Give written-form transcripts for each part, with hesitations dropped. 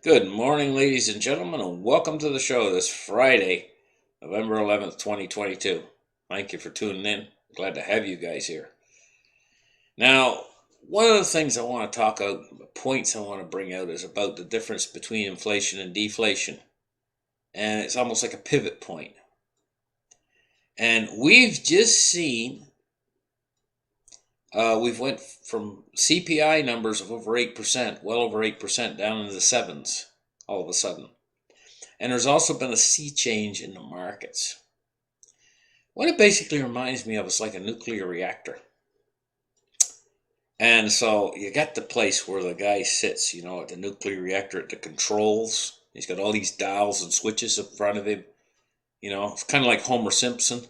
Good morning, ladies and gentlemen, and welcome to the show this Friday, November 11th, 2022. Thank you for tuning in. Glad to have you guys here. Now, one of the things I want to talk about, points I want to bring out, is about the difference between inflation and deflation. And it's almost like a pivot point. And we've just seen, we've went from CPI numbers of over 8%, well over 8%, down into the sevens all of a sudden. And there's also been a sea change in the markets. What it basically reminds me of is like a nuclear reactor. And so you got the place where the guy sits, at the nuclear reactor at the controls. He's got all these dials and switches in front of him. It's kind of like Homer Simpson.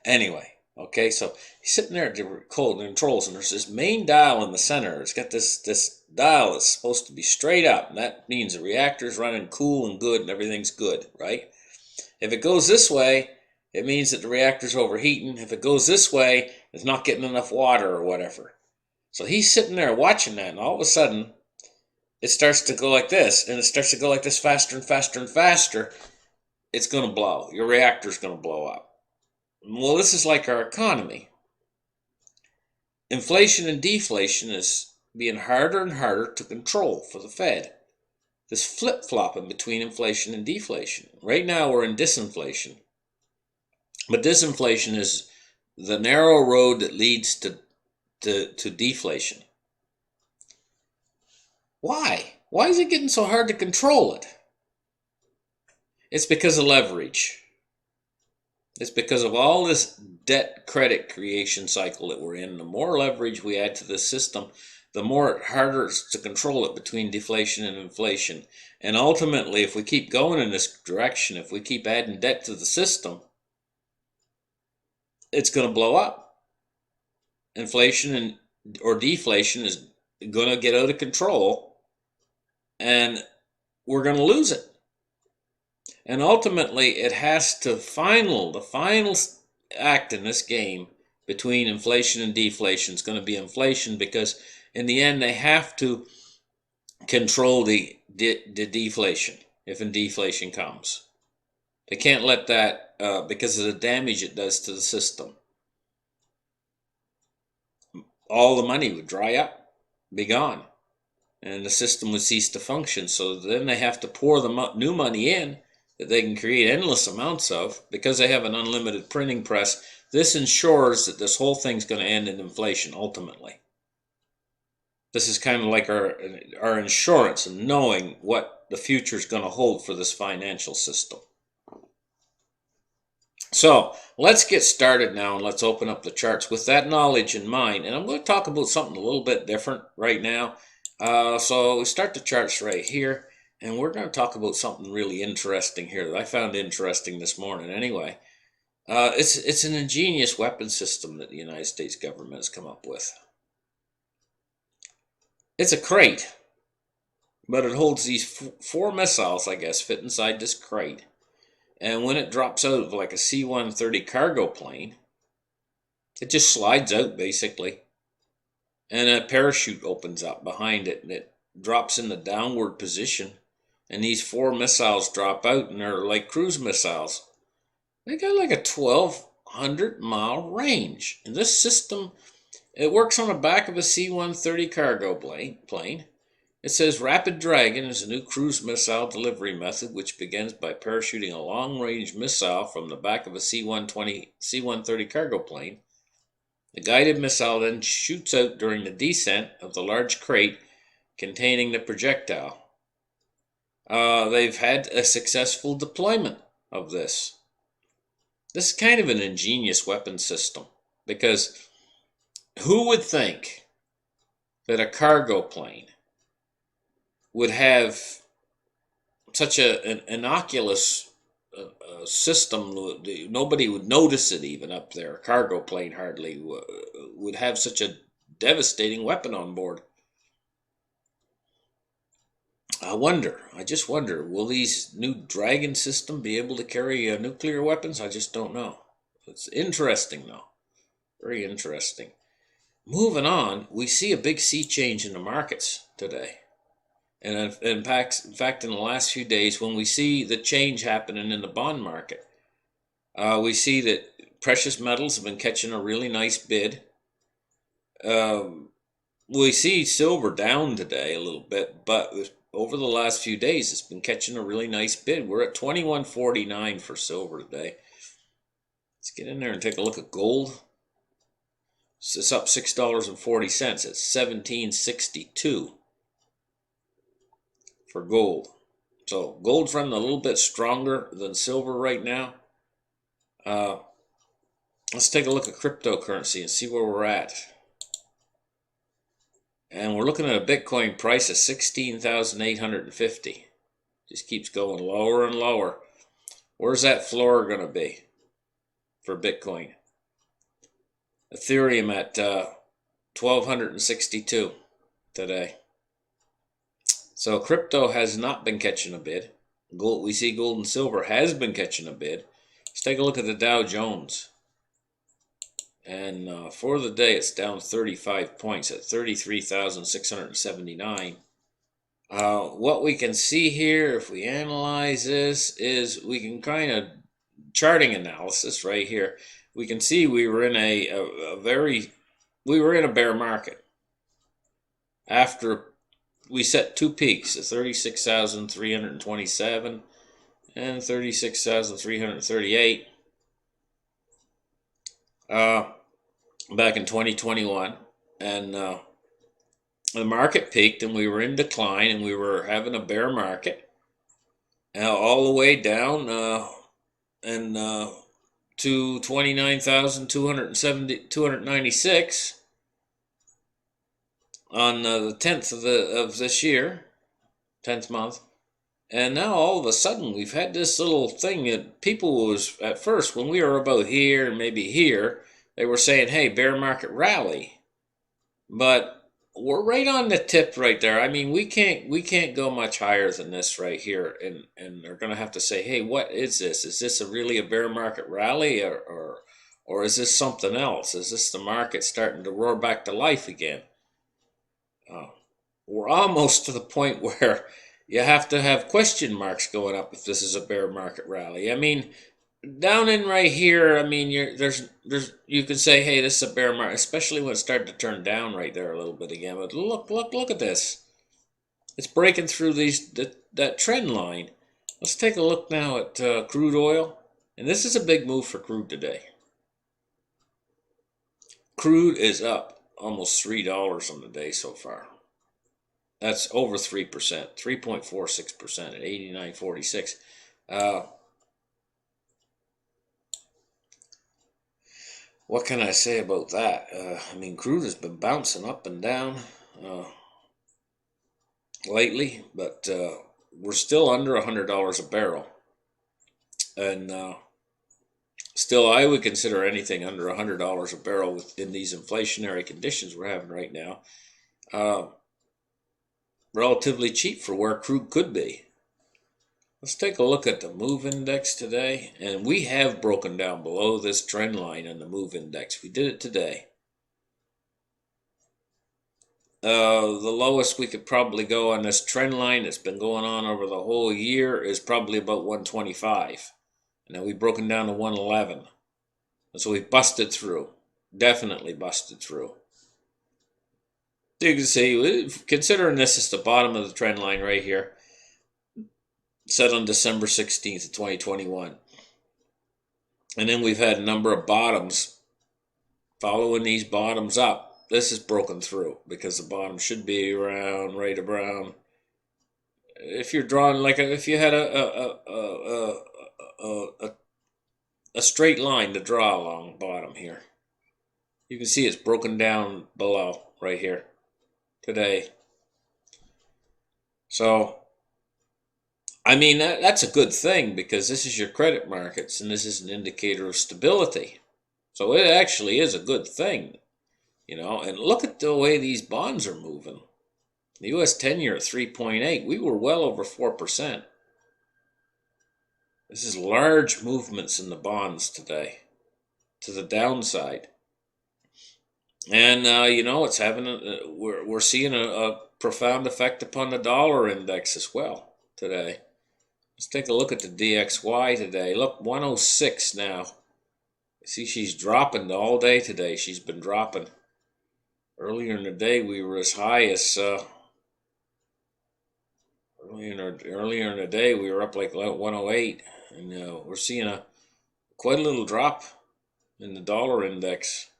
Anyway, okay, so he's sitting there at the controls, and there's this main dial in the center. It's got this dial that's supposed to be straight up, and that means the reactor's running cool and good and everything's good, right? If it goes this way, it means that the reactor's overheating. If it goes this way, it's not getting enough water or whatever. So he's sitting there watching that, and all of a sudden, it starts to go like this, and it starts to go like this faster and faster and faster. It's going to blow. Your reactor's going to blow up. Well, this is like our economy. Inflation and deflation is being harder and harder to control for the Fed. This flip-flopping between inflation and deflation. Right now we're in disinflation. But disinflation is the narrow road that leads to deflation. Why? Why is it getting so hard to control it? It's because of leverage. It's because of all this debt credit creation cycle that we're in. The more leverage we add to the system, the more harder it's to control it between deflation and inflation. And ultimately, if we keep going in this direction, if we keep adding debt to the system, it's going to blow up. Inflation or deflation is going to get out of control, and we're going to lose it. And ultimately, it has to the final act in this game between inflation and deflation is going to be inflation, because in the end they have to control the deflation if deflation comes. They can't let that, because of the damage it does to the system. All the money would dry up, be gone, and the system would cease to function. So then they have to pour the new money in that they can create endless amounts of, because they have an unlimited printing press. This ensures that this whole thing's going to end in inflation ultimately. This is kind of like our insurance and knowing what the future is going to hold for this financial system. So let's get started now, and let's open up the charts with that knowledge in mind. And I'm going to talk about something a little bit different right now. So we start the charts right here, and we're going to talk about something really interesting here that I found interesting this morning anyway. It's an ingenious weapon system that the United States government has come up with. It's a crate, but it holds these four missiles, I guess, fit inside this crate. And when it drops out of like a C-130 cargo plane, it just slides out basically. And a parachute opens up behind it, and it drops in the downward position. And these four missiles drop out, and they're like cruise missiles. They got like a 1,200-mile range. And this system, it works on the back of a C-130 cargo plane. It says Rapid Dragon is a new cruise missile delivery method which begins by parachuting a long-range missile from the back of a C-130 cargo plane. The guided missile then shoots out during the descent of the large crate containing the projectile. They've had a successful deployment of this. This is kind of an ingenious weapon system, because who would think that a cargo plane would have such an innocuous system? Nobody would notice it even up there. A cargo plane hardly would have such a devastating weapon on board. I just wonder, will these new Dragon system be able to carry nuclear weapons? I just don't know. It's interesting though. Very interesting. Moving on, we see a big sea change in the markets today. And in fact, in the last few days, when we see the change happening in the bond market, we see that precious metals have been catching a really nice bid. We see silver down today a little bit, but over the last few days, it's been catching a really nice bid. We're at 21.49 for silver today. Let's get in there and take a look at gold. It's up $6.40. It's 17.62 for gold. So gold's running a little bit stronger than silver right now. Let's take a look at cryptocurrency and see where we're at. And we're looking at a Bitcoin price of 16,850. Just keeps going lower and lower. Where's that floor going to be for Bitcoin? Ethereum at 1,262 today. So crypto has not been catching a bid. Gold, we see gold and silver has been catching a bid. Let's take a look at the Dow Jones. And for the day, it's down 35 points at 33,679. What we can see here, if we analyze this, is we can kind of charting analysis right here. We can see we were in a bear market after we set two peaks, 36,327 and 36,338 back in 2021, and the market peaked and we were in decline and we were having a bear market all the way down to 29,296 on the 10th of this year, 10th month. And now all of a sudden we've had this little thing that people was, at first when we were about here and maybe here, they were saying, hey, bear market rally. But we're right on the tip right there. I mean, we can't go much higher than this right here, and they're going to have to say, hey, what is this? Is this really a bear market rally, or is this something else? Is this the market starting to roar back to life again? We're almost to the point where you have to have question marks going up if this is a bear market rally. I mean, down in right here, I mean, you can say, hey, this is a bear market, especially when it started to turn down right there a little bit again. But look at this. It's breaking through that trend line. Let's take a look now at crude oil. And this is a big move for crude today. Crude is up almost $3 on the day so far. That's over 3%, 3.46% at 89.46. What can I say about that? I mean, crude has been bouncing up and down lately, but we're still under $100 a barrel. And still, I would consider anything under $100 a barrel in these inflationary conditions we're having right now relatively cheap for where crude could be. Let's take a look at the MOVE index today, and we have broken down below this trend line on the MOVE index. We did it today. The lowest we could probably go on this trend line that's been going on over the whole year is probably about 125. And then we've broken down to 111. And so we busted through. Definitely busted through. So you can see, considering this is the bottom of the trend line right here, set on December 16th of 2021. And then we've had a number of bottoms. Following these bottoms up, this is broken through because the bottom should be around, right around. If you're drawing like if you had a straight line to draw along bottom here, you can see it's broken down below right here today. So I mean, that's a good thing because this is your credit markets and this is an indicator of stability. So it actually is a good thing, you know. And look at the way these bonds are moving. The U.S. 10-year at 3.8. We were well over 4%. This is large movements in the bonds today to the downside. And, you know, it's having we're seeing a profound effect upon the dollar index as well today. Let's take a look at the DXY today. Look, 106 now. See, she's dropping all day today. She's been dropping. Earlier in the day, we were as high as earlier in the day we were up like 108, and we're seeing quite a little drop in the dollar index,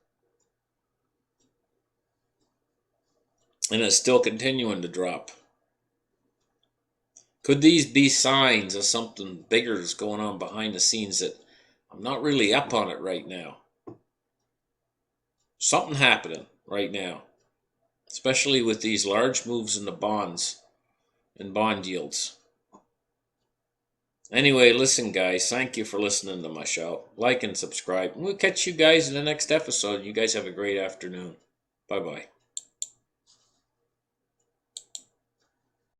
and it's still continuing to drop. Could these be signs of something bigger is going on behind the scenes that I'm not really up on it right now? Something happening right now, especially with these large moves in the bonds and bond yields. Anyway, listen, guys, thank you for listening to my show. Like and subscribe. And we'll catch you guys in the next episode. You guys have a great afternoon. Bye-bye.